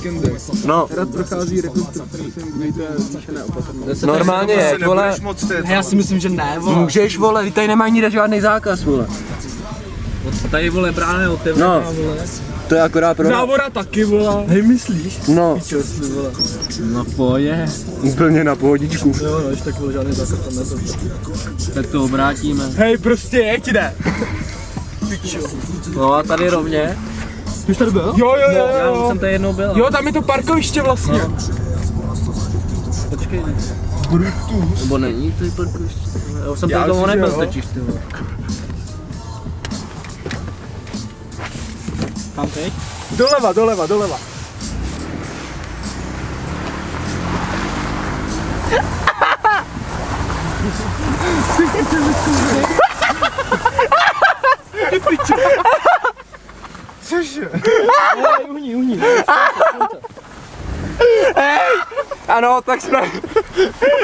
víkendy. No. Hrad prochází rekonstrukce, prosím, mějte zvýšené opatrně. Normálně je, vole. Já si myslím, že ne, vole. Můžeš, vole, tady nemá nikde žádný zákaz, vole. Tady, vole, brána je otevřená, No. vole. To je akorát pro... Závora taky, vole. Hej, myslíš? No. Vole. Na poje. Úplně na pohodičku. Jo, no, ještě tak, vole, žádný zákaz tam nebyl. Tak to obrátíme. Hej, prostě jeď, jde. No a tady rovně. Ty jsi tady byl? Jo. Já už jsem tady jednou byl. Jo, tam je to parkoviště vlastně. No. Počkej. Nebo není tady parkoviště? Já už jsem tady dlouho nebyl totiž, ty vole. Kam teď? Doleva. Cože? Uhni. Hej! Ano, tak jsme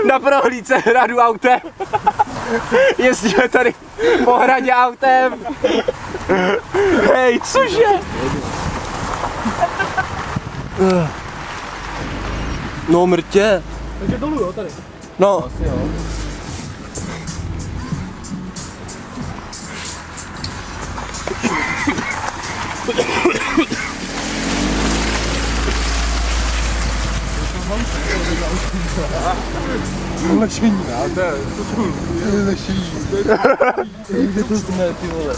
na prohlídce hradu autem. Jezdíme tady po hradě autem. Hej, cože? No mrtě. Takže dolů, jo, tady. No. Asi jo. Lešení, to je lešení. Kde to jsme, ty vole?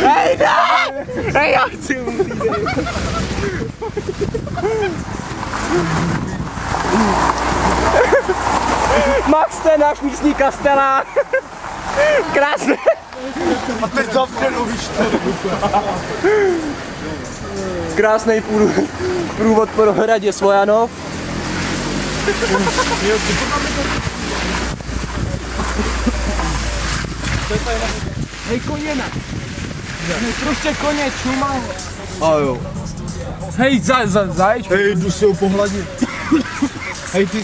Hej, ne! Hej, já chci umřít. Max, to je náš místní kastelán. Krásný. A teď zavřenou, víš to. Krásný průvod po hradě Svojanov. Hej, koně ne. Prostě koně, čumá. A jo. Hej, zajeď. Hej, jdu si ho pohladit. Hej, ty